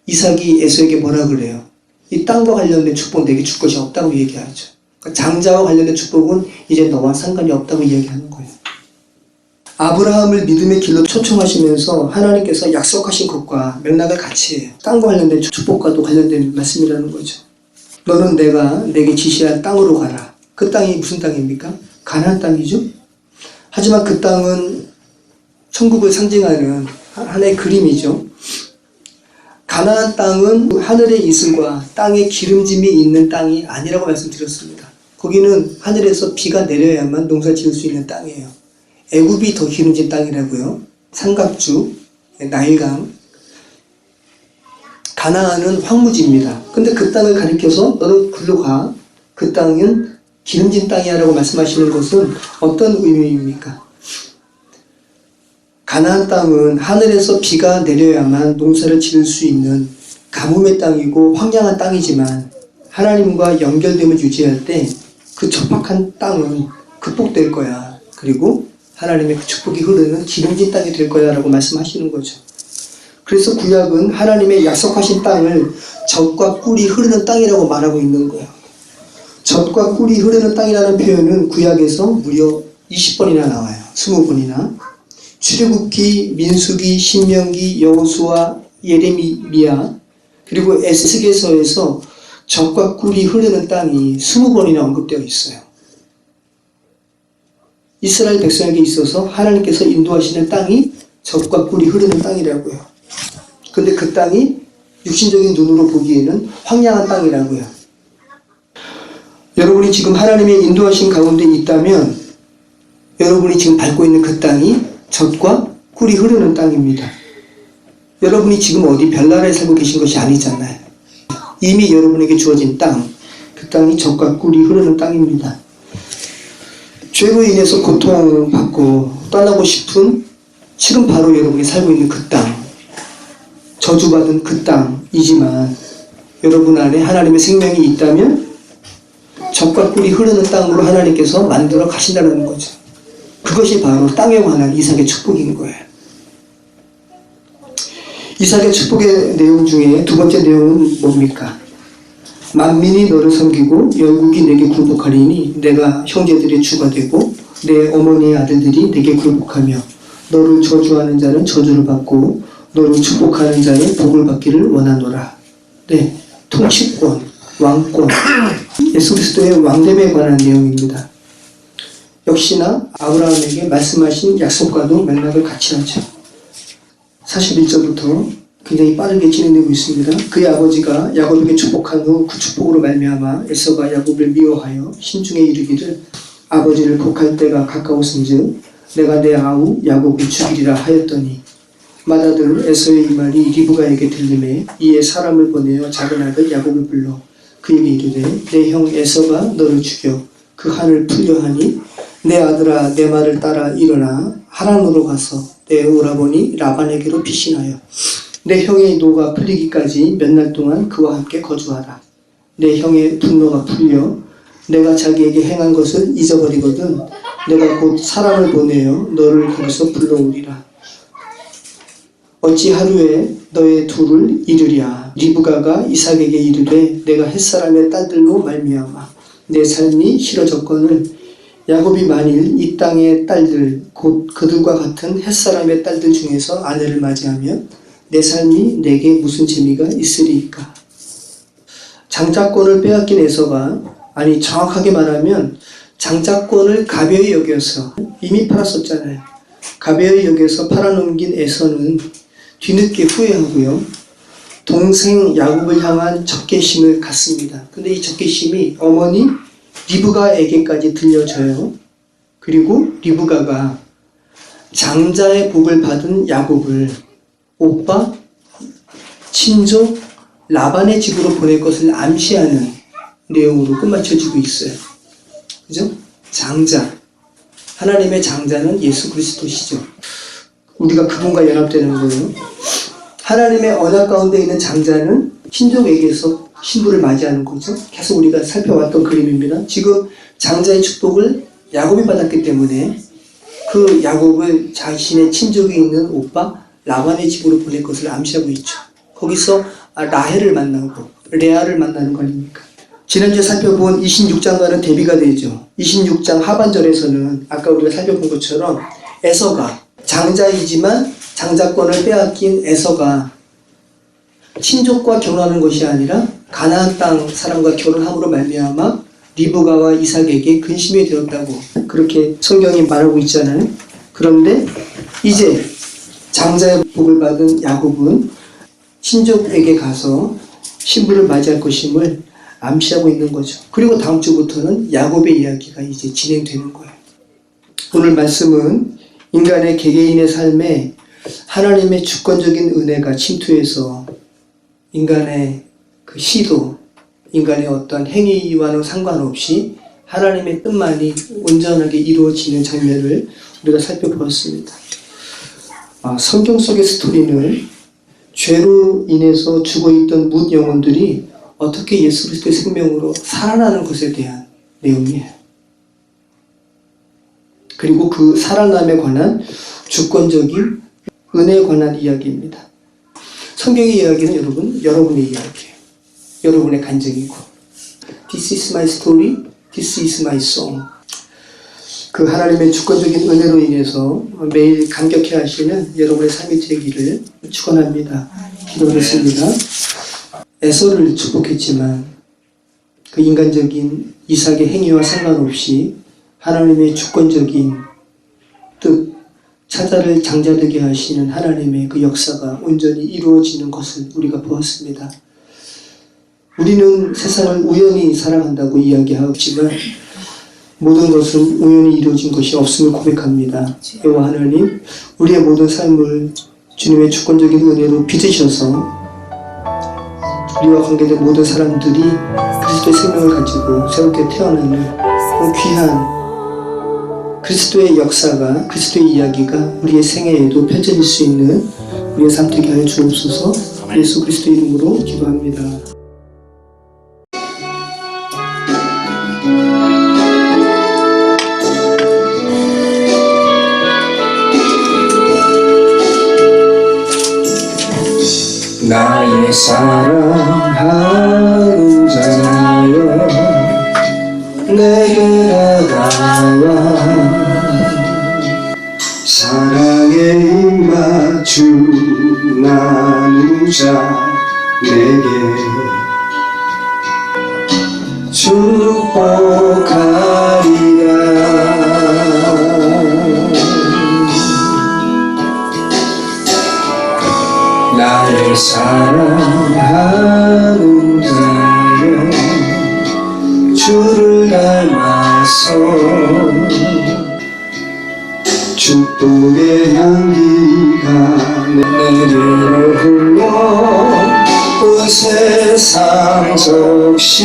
이삭이 에서에게 뭐라 그래요? 이 땅과 관련된 축복 내게 줄 것이 없다고 얘기하죠. 그러니까 장자와 관련된 축복은 이제 너와 상관이 없다고 이야기하는 거예요. 아브라함을 믿음의 길로 초청하시면서 하나님께서 약속하신 것과 맥락을 같이 해요. 땅과 관련된 축복과도 관련된 말씀이라는 거죠. 너는 내가 내게 지시할 땅으로 가라. 그 땅이 무슨 땅입니까? 가나안 땅이죠. 하지만 그 땅은 천국을 상징하는 하나의 그림이죠. 가나안 땅은 하늘의 이슬과 땅의 기름짐이 있는 땅이 아니라고 말씀드렸습니다. 거기는 하늘에서 비가 내려야만 농사 지을 수 있는 땅이에요. 애굽이 더 기름진 땅이라고요. 삼각주, 나일강. 가나안은 황무지입니다. 근데 그 땅을 가리켜서 너는 글로 가. 그 땅은 기름진 땅이야 라고 말씀하시는 것은 어떤 의미입니까? 가나안 땅은 하늘에서 비가 내려야만 농사를 지을 수 있는 가뭄의 땅이고 황량한 땅이지만 하나님과 연결됨을 유지할 때 그 척박한 땅은 극복될 거야. 그리고 하나님의 그 축복이 흐르는 기름진 땅이 될 거야 라고 말씀하시는 거죠. 그래서 구약은 하나님의 약속하신 땅을 젖과 꿀이 흐르는 땅이라고 말하고 있는 거예요. 젖과 꿀이 흐르는 땅이라는 표현은 구약에서 무려 20번이나 나와요. 20번이나. 출애굽기, 민수기, 신명기, 여호수아, 예레미야, 그리고 에스겔서에서 젖과 꿀이 흐르는 땅이 20번이나 언급되어 있어요. 이스라엘 백성에게 있어서 하나님께서 인도하시는 땅이 젖과 꿀이 흐르는 땅이라고요. 근데 그 땅이 육신적인 눈으로 보기에는 황량한 땅이라고요. 여러분이 지금 하나님의 인도하신 가운데 있다면 여러분이 지금 밟고 있는 그 땅이 젖과 꿀이 흐르는 땅입니다. 여러분이 지금 어디 별나라에 살고 계신 것이 아니잖아요. 이미 여러분에게 주어진 땅, 그 땅이 젖과 꿀이 흐르는 땅입니다. 죄로 인해서 고통받고 떠나고 싶은 지금 바로 여러분이 살고 있는 그 땅, 저주받은 그 땅이지만 여러분 안에 하나님의 생명이 있다면 젖과 꿀이 흐르는 땅으로 하나님께서 만들어 가신다는 거죠. 그것이 바로 땅에 관한 이삭의 축복인 거예요. 이삭의 축복의 내용 중에 두 번째 내용은 뭡니까? 만민이 너를 섬기고 열국이 내게 굴복하리니 내가 형제들의 주가 되고 내 어머니의 아들들이 내게 굴복하며 너를 저주하는 자는 저주를 받고 너를 축복하는 자는 복을 받기를 원하노라. 네, 통치권, 왕권, 예수 그리스도의 왕됨에 관한 내용입니다. 역시나 아브라함에게 말씀하신 약속과도 맥락을 같이 하죠. 41절부터 굉장히 빠르게 진행되고 있습니다. 그의 아버지가 야곱에게 축복한 후 그 축복으로 말미암아 에서가 야곱을 미워하여 심중에 이르기를 아버지를 곡할 때가 가까웠은즉 내가 내 아우 야곱을 죽이리라 하였더니 맏아들 에서의 이 말이 리브가에게 들리매 이에 사람을 보내어 작은 아들 야곱을 불러 그에게 이르되 내 형 에서가 너를 죽여 그 한을 풀려 하니 내 아들아 내 말을 따라 일어나 하란으로 가서 내 오라버니 라반에게로 피신하여 내 형의 노가 풀리기까지 몇 날 동안 그와 함께 거주하라. 내 형의 분노가 풀려 내가 자기에게 행한 것을 잊어버리거든 내가 곧 사람을 보내어 너를 거기서 불러오리라. 어찌 하루에 너의 둘을 이르랴. 리브가가 이삭에게 이르되 내가 햇사람의 딸들로 말미암아 내 삶이 싫어졌거늘 야곱이 만일 이 땅의 딸들 곧 그들과 같은 햇사람의 딸들 중에서 아내를 맞이하면 내 삶이 내게 무슨 재미가 있으리이까. 장자권을 빼앗긴 에서가 아니 정확하게 말하면 장자권을 가벼이 여겨서 이미 팔았었잖아요. 가벼이 여겨서 팔아넘긴 에서는 뒤늦게 후회하고요. 동생 야곱을 향한 적개심을 갖습니다. 근데 이 적개심이 어머니 리브가에게까지 들려져요. 그리고 리브가가 장자의 복을 받은 야곱을 오빠, 친족, 라반의 집으로 보낼 것을 암시하는 내용으로 끝마쳐지고 있어요. 그죠? 장자. 하나님의 장자는 예수 그리스도시죠. 우리가 그분과 연합되는 거예요. 하나님의 언약 가운데 있는 장자는 친족에게서 신부를 맞이하는 거죠. 계속 우리가 살펴왔던 그림입니다. 지금 장자의 축복을 야곱이 받았기 때문에 그 야곱을 자신의 친족이 있는 오빠 라반의 집으로 보낼 것을 암시하고 있죠. 거기서 라헬을 만나고 레아를 만나는 거 아닙니까? 지난주에 살펴본 26장과는 대비가 되죠. 26장 하반절에서는 아까 우리가 살펴본 것처럼 에서가 장자이지만 장자권을 빼앗긴 에서가 친족과 결혼하는 것이 아니라 가나안 땅 사람과 결혼함으로 말미암아 리브가와 이삭에게 근심이 되었다고 그렇게 성경이 말하고 있잖아요. 그런데 이제 장자의 복을 받은 야곱은 친족에게 가서 신부를 맞이할 것임을 암시하고 있는 거죠. 그리고 다음 주부터는 야곱의 이야기가 이제 진행되는 거예요. 오늘 말씀은 인간의 개개인의 삶에 하나님의 주권적인 은혜가 침투해서 인간의 그 시도, 인간의 어떤 행위와는 상관없이 하나님의 뜻만이 온전하게 이루어지는 장면을 우리가 살펴보았습니다. 성경 속의 스토리는 죄로 인해서 죽어있던 뭇 영혼들이 어떻게 예수 그리스도의 생명으로 살아나는 것에 대한 내용이에요. 그리고 그 살아남에 관한 주권적인 은혜에 관한 이야기입니다. 성경의 이야기는 여러분의 이야기예요. 여러분의 간증이고 This is my story, this is my song. 그 하나님의 주권적인 은혜로 인해서 매일 감격해 하시는 여러분의 삶이 되기를 축원합니다. 기도하겠습니다. 에서를 축복했지만 그 인간적인 이삭의 행위와 상관없이 하나님의 주권적인 뜻, 사자를 장자되게 하시는 하나님의 그 역사가 온전히 이루어지는 것을 우리가 보았습니다. 우리는 세상을 우연히 사랑한다고 이야기하지만 모든 것은 우연히 이루어진 것이 없음을 고백합니다. 여호와 하나님, 우리의 모든 삶을 주님의 주권적인 은혜로 빚으셔서 우리와 관계된 모든 사람들이 그리스도의 생명을 가지고 새롭게 태어나는 그런 귀한 그리스도의 역사가, 그리스도의 이야기가 우리의 생애에도 펼쳐질 수 있는 우리의 삶 되게 하여 주옵소서. 예수 그리스도 이름으로 기도합니다. 나의 사랑하는 자여 내게 다가와 사랑에 임하주 나누자 내게 축복하리라. 나의 사랑하는 자여 주를 닮아서 축복의 향기가 내게로 흘러 온 세상 적시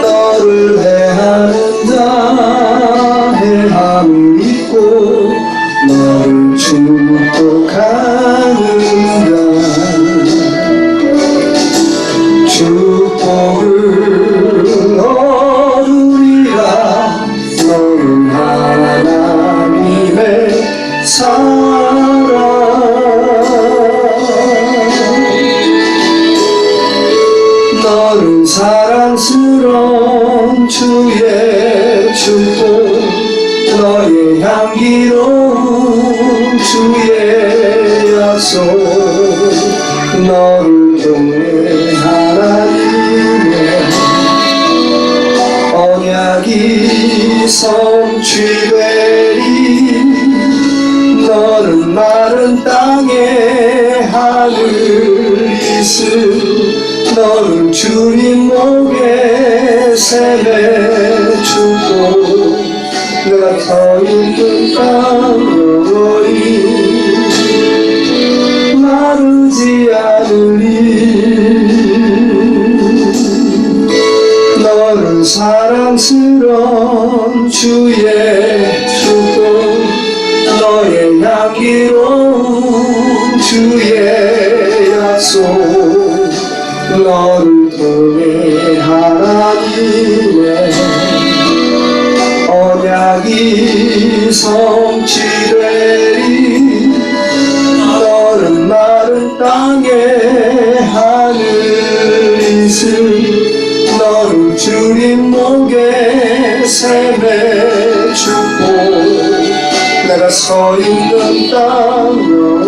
너를 회하는다 해함을 잊고 너를 축복하는가. 축복을 얻으리라. 너는 하나님의 사랑. 너는 사랑스러운 주의 축복. 너의 향기로운 주의 약속. 너를 통해 하나님의 언약이 성취되리. 너는 마른 땅에 하늘 이슬. 너는 주님 목에 샘의 축복. 내가 서 있는 땅 영원히 마르지 않으리. 너는 사랑스러운 주의 축복. 너의 향기로운 주의 약속. 너를 통해 하나님의 언약이 성취되리. 너는 마른 땅에 하늘 이슬. 너는 주님 목에 샘의 축복. 내가 서 있는 땅